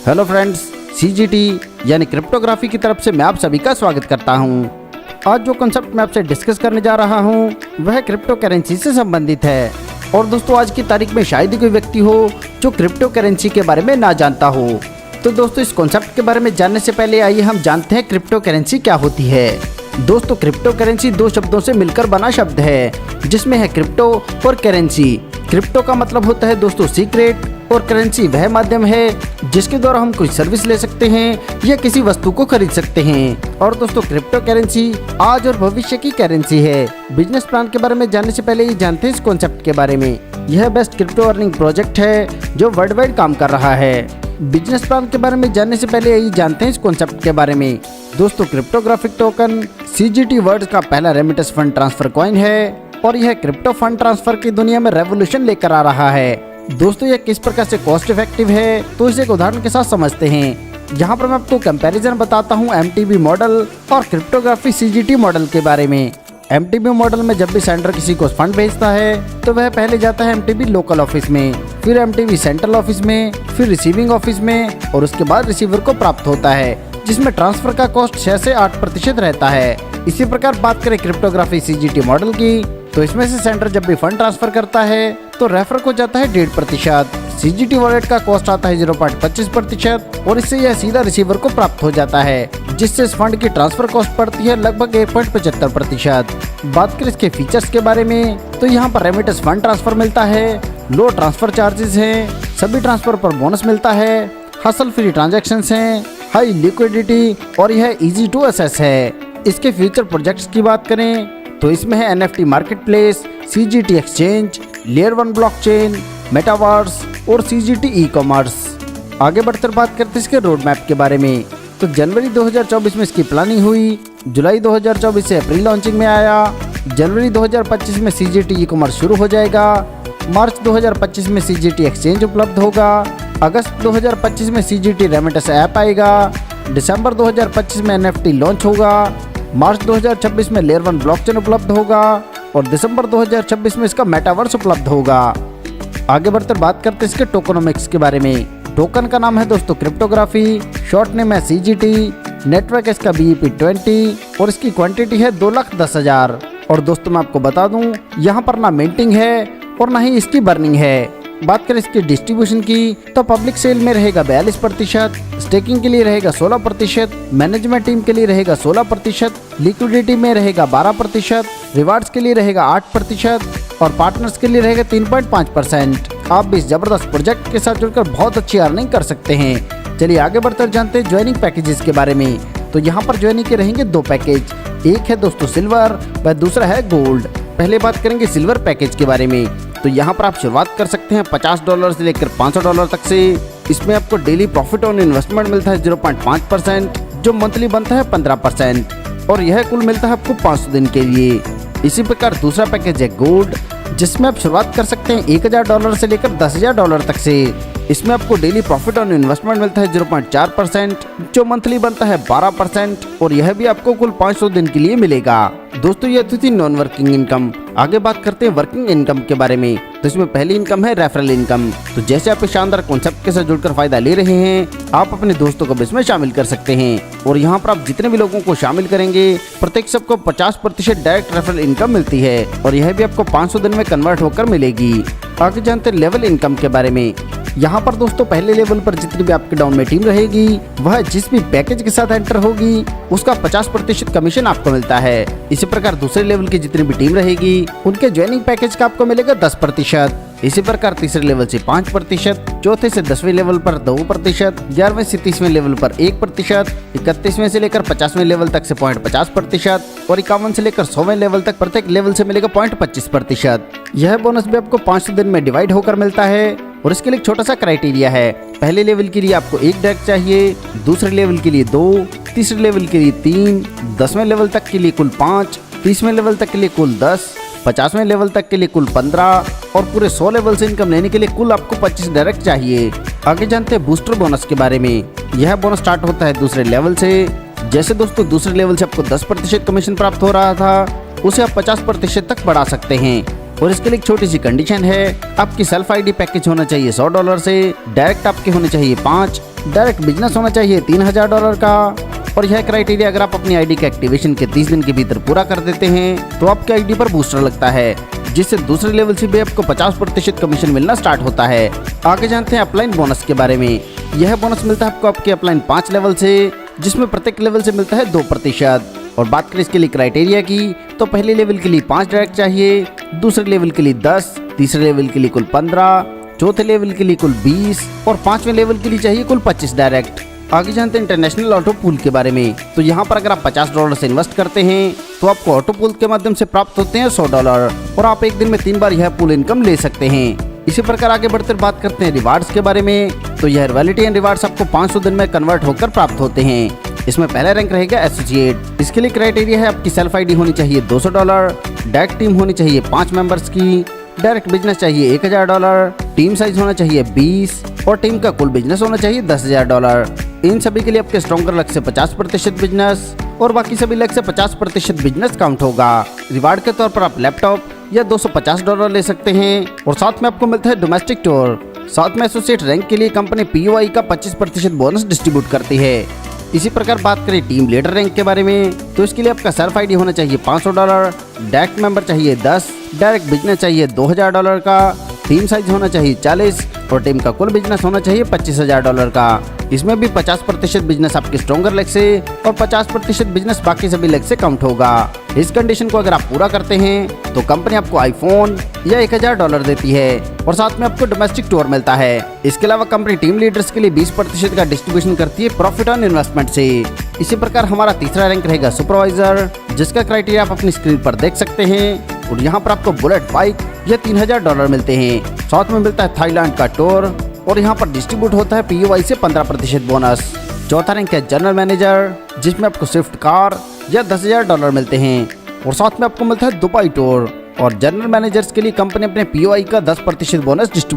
Hello friends, CGT यानी cryptography की तरफ से मैं आप सभी का स्वागत करता हूं। आज जो कॉन्सेप्ट मैं आपसे डिस्कस करने जा रहा हूं वह क्रिप्टो करेंसी से संबंधित है। और दोस्तों, आज की तारीख में शायद ही कोई व्यक्ति हो जो क्रिप्टो करेंसी के बारे में ना जानता हो। तो दोस्तों, इस कॉन्सेप्ट के बारे में जानने से पहले आइए हम जानते हैं क्रिप्टो करेंसी क्या होती है। दोस्तों, क्रिप्टो करेंसी दो शब्दों से मिलकर बना शब्द है जिसमें है क्रिप्टो और करेंसी। क्रिप्टो का मतलब होता है दोस्तों सीक्रेट, और करेंसी वह माध्यम है जिसके द्वारा हम कोई सर्विस ले सकते हैं या किसी वस्तु को खरीद सकते हैं। और दोस्तों, क्रिप्टो करेंसी आज और भविष्य की करेंसी है। बिजनेस प्लान के बारे में जानने से पहले ये जानते हैं इस कॉन्सेप्ट के बारे में। यह बेस्ट क्रिप्टो अर्निंग प्रोजेक्ट है जो वर्ल्ड वाइड काम कर रहा है। बिजनेस प्लान के बारे में जानने से पहले यही जानते हैं इस कॉन्सेप्ट के बारे में। दोस्तों, क्रिप्टोग्राफिक टोकन सीजीटी वर्ल्ड का पहला रेमिटेंस फंड ट्रांसफर कॉइन है और यह क्रिप्टो फंड ट्रांसफर की दुनिया में रेवोल्यूशन लेकर आ रहा है। दोस्तों, यह किस प्रकार से कॉस्ट इफेक्टिव है तो इसे एक उदाहरण के साथ समझते हैं। यहाँ पर मैं आपको कंपैरिजन बताता हूँ एमटीबी मॉडल और क्रिप्टोग्राफी सीजीटी मॉडल के बारे में। एमटीबी मॉडल में जब भी सेंडर किसी को फंड भेजता है तो वह पहले जाता है एमटीबी लोकल ऑफिस में, फिर एमटीबी सेंट्रल ऑफिस में, फिर रिसीविंग ऑफिस में और उसके बाद रिसीवर को प्राप्त होता है, जिसमें ट्रांसफर का कॉस्ट 6 से 8% रहता है। इसी प्रकार बात करें क्रिप्टोग्राफी सीजीटी मॉडल की तो इसमें से सेंडर जब भी फंड ट्रांसफर करता है तो रेफर को जाता है 1.5%। सीजीटी वॉलेट का कॉस्ट आता है 0.25% और इससे यह सीधा रिसीवर को प्राप्त हो जाता है, जिससे इस फंड की ट्रांसफर कॉस्ट पड़ती है लगभग 1.75%। बात करें इसके फीचर्स के बारे में तो यहाँ पर रेमिटेंस फंड ट्रांसफर मिलता है, लो ट्रांसफर चार्जेस हैं, सभी ट्रांसफर पर बोनस मिलता है, हासल फ्री ट्रांजेक्शन हैं, हाई लिक्विडिटी और यह इजी टू एक्सेस है। इसके फ्यूचर प्रोजेक्ट्स की बात करें तो इसमें है NFT market place, CGT exchange, layer 1 blockchain, metaverse और सीजीटी ई कॉमर्स। आगे बढ़कर बात करते हैं इसके रोड मैप के बारे में। तो जनवरी 2024 में इसकी प्लानिंग हुई, जुलाई 2024 से अप्रैल लॉन्चिंग में आया, जनवरी 2025 में सीजीटी ई कॉमर्स शुरू हो जाएगा, मार्च 2025 में सीजीटी एक्सचेंज उपलब्ध होगा, अगस्त 2025 में सीजीटी रेमिटेंस ऐप आएगा, दिसंबर 2025 में एनएफटी लॉन्च होगा, मार्च 2026 में लेयर 1 ब्लॉकचेन उपलब्ध होगा और दिसंबर 2026 में इसका मेटावर्स उपलब्ध होगा। आगे बढ़कर बात करते हैं इसके टोकनोमिक्स के बारे में। टोकन का नाम है दोस्तों क्रिप्टोग्राफी, शॉर्ट नेम है सीजीटी, नेटवर्क इसका BEP20 और इसकी क्वांटिटी है 2,10,000। और दोस्तों, मैं आपको बता दूं यहाँ पर ना मिंटिंग है और ना ही इसकी बर्निंग है। बात करें इसकी डिस्ट्रीब्यूशन की तो पब्लिक सेल में रहेगा 42%, स्टेकिंग के लिए रहेगा 16%, मैनेजमेंट टीम के लिए रहेगा 16%, लिक्विडिटी में रहेगा 12%, रिवार्ड्स के लिए रहेगा 8% और पार्टनर्स के लिए रहेगा 3.5%। आप भी इस जबरदस्त प्रोजेक्ट के साथ जुड़कर बहुत अच्छी अर्निंग कर सकते हैं। चलिए आगे बढ़कर जानते हैं ज्वाइनिंग पैकेजेस के बारे में। तो यहाँ पर ज्वाइनिंग के रहेंगे 2 पैकेज, एक है दोस्तों सिल्वर व दूसरा है गोल्ड। पहले बात करेंगे सिल्वर पैकेज के बारे में। तो यहाँ पर आप शुरुआत कर सकते हैं $50 से लेकर $500 तक से। इसमें आपको डेली प्रॉफिट ऑन इन्वेस्टमेंट मिलता है 0.5%, जो मंथली बनता है 15% और यह कुल मिलता है आपको 500 दिन के लिए। इसी प्रकार दूसरा पैकेज है गोल्ड, जिसमें आप शुरुआत कर सकते हैं $1,000 से लेकर $10,000 तक से। इसमें आपको डेली प्रॉफिट ऑन इन्वेस्टमेंट मिलता है 0.4%, जो मंथली बनता है 12% और यह भी आपको कुल 500 दिन के लिए मिलेगा। दोस्तों, ये थी नॉन वर्किंग इनकम। आगे बात करते हैं वर्किंग इनकम के बारे में। तो इसमें पहली इनकम है रेफरल इनकम। तो जैसे आप इस शानदार कॉन्सेप्ट के साथ जुड़कर फायदा ले रहे हैं, आप अपने दोस्तों को भी इसमें शामिल कर सकते हैं और यहाँ पर आप जितने भी लोगों को शामिल करेंगे प्रत्येक सबको 50% डायरेक्ट रेफरल इनकम मिलती है और यह भी आपको 500 दिन में कन्वर्ट होकर मिलेगी। आगे जानते हैं लेवल इनकम के बारे में। यहाँ पर दोस्तों, पहले लेवल पर जितनी भी आपके डाउन में टीम रहेगी वह जिस भी पैकेज के साथ एंटर होगी उसका 50% कमीशन आपको मिलता है। इसी प्रकार दूसरे लेवल की जितनी भी टीम रहेगी उनके ज्वाइनिंग पैकेज का आपको मिलेगा 10%। इसी प्रकार तीसरे लेवल से 5%, चौथे से 10वें लेवल पर 2%, 11वें से 30वें लेवल पर 1%, 31वें से लेकर 50वें लेवल तक से 0.50% और 51 से लेकर 100वें लेवल तक प्रत्येक लेवल से मिलेगा 0.25%। यह बोनस भी आपको 500 दिन में डिवाइड होकर मिलता है और इसके लिए एक छोटा सा क्राइटेरिया है। पहले लेवल के लिए आपको 1 डायरेक्ट चाहिए, दूसरे लेवल के लिए 2, तीसरे लेवल के लिए 3, 10वें लेवल तक के लिए कुल 5, 30वें लेवल तक के लिए कुल 10, 50वें लेवल तक के लिए कुल 15 और पूरे 100 लेवल से इनकम लेने के लिए कुल आपको 25 डायरेक्ट चाहिए। आगे जानते हैं बूस्टर बोनस के बारे में। यह बोनस स्टार्ट होता है दूसरे लेवल से। जैसे दोस्तों, दूसरे लेवल से आपको 10% कमीशन प्राप्त हो रहा था, उसे आप 50% तक बढ़ा सकते हैं और इसके लिए एक छोटी सी कंडीशन है, आपकी सेल्फ आईडी पैकेज होना चाहिए $100 से, डायरेक्ट आपके होने चाहिए 5 डायरेक्ट बिजनेस होना चाहिए $3000 का। और यह क्राइटेरिया अगर आप अपनी आईडी के एक्टिवेशन के 30 दिन के भीतर पूरा कर देते हैं तो आपके आईडी पर बूस्टर लगता है, जिससे दूसरे लेवल से भी आपको 50% कमीशन मिलना स्टार्ट होता है। आगे जानते हैं अपलाइन बोनस के बारे में। यह बोनस मिलता है आपको आपके अपलाइन 5 लेवल से, जिसमें प्रत्येक लेवल से मिलता है 2%। और बात करें इसके लिए क्राइटेरिया की तो पहले लेवल के लिए 5 डायरेक्ट चाहिए, दूसरे लेवल के लिए 10, तीसरे लेवल के लिए कुल 15, चौथे लेवल के लिए कुल 20 और 5वें लेवल के लिए चाहिए कुल 25 डायरेक्ट। आगे जानते हैं इंटरनेशनल ऑटो पूल के बारे में। तो यहाँ पर अगर आप $50 से इन्वेस्ट करते हैं तो आपको ऑटो पूल के माध्यम से प्राप्त होते हैं $100 और आप एक दिन में 3 बार यह पूल इनकम ले सकते हैं। इसी प्रकार आगे बढ़ते बात करते हैं रिवार्ड्स के बारे में। तो यह रॉयल्टी एंड रिवार्ड्स आपको 500 दिन में कन्वर्ट होकर प्राप्त होते हैं। इसमें पहला रैंक रहेगा एसोसिएट। इसके लिए क्राइटेरिया है आपकी सेल्फ आईडी होनी चाहिए $200, डायरेक्ट टीम होनी चाहिए 5 मेंबर्स की, डायरेक्ट बिजनेस चाहिए $1000, टीम साइज होना चाहिए 20 और टीम का कुल बिजनेस होना चाहिए $10,000। इन सभी के लिए आपके स्ट्रॉन्गर लक से 50% बिजनेस और बाकी सभी लक से 50% बिजनेस काउंट होगा। रिवार्ड के तौर पर आप लैपटॉप या $250 ले सकते हैं और साथ में आपको मिलता है डोमेस्टिक टूर। साथ में एसोसिएट रैंक के लिए कंपनी POI का 25% बोनस डिस्ट्रीब्यूट करती है। इसी प्रकार बात करें टीम लीडर रैंक के बारे में तो इसके लिए आपका सेल्फ आईडी होना चाहिए $500, डायरेक्ट मेंबर चाहिए 10, डायरेक्ट बिजनेस चाहिए $2000 का, टीम साइज होना चाहिए 40 और टीम का कुल बिजनेस होना चाहिए $25,000 का। इसमें भी 50% बिजनेस आपके स्ट्रॉन्गर लेग से और 50% बिजनेस बाकी सभी लेग से काउंट होगा। इस कंडीशन को अगर आप पूरा करते हैं तो कंपनी आपको आईफोन या $1000 देती है और साथ में आपको डोमेस्टिक टूर मिलता है। इसके अलावा कंपनी टीम लीडर्स के लिए 20% का डिस्ट्रीब्यूशन करती है प्रॉफिट ऑन इन्वेस्टमेंट से। इसी प्रकार हमारा तीसरा रैंक रहेगा सुपरवाइजर, जिसका क्राइटेरिया आप अपनी स्क्रीन पर देख सकते हैं। और यहाँ पर आपको बुलेट बाइक या $3000 मिलते हैं। साथ में मिलता है थाईलैंड का टूर और यहाँ पर डिस्ट्रीब्यूट होता है POI से 15% बोनस। चौथा रैंक है जनरल मैनेजर, जिसमें आपको स्विफ्ट कार या $10,000 मिलते हैं और साथ में आपको मिलता है दुबई टूर। और जनरल मैनेजर्स के लिए कंपनी अपने POI का 10% बोनस डिस्ट्रीब्यूट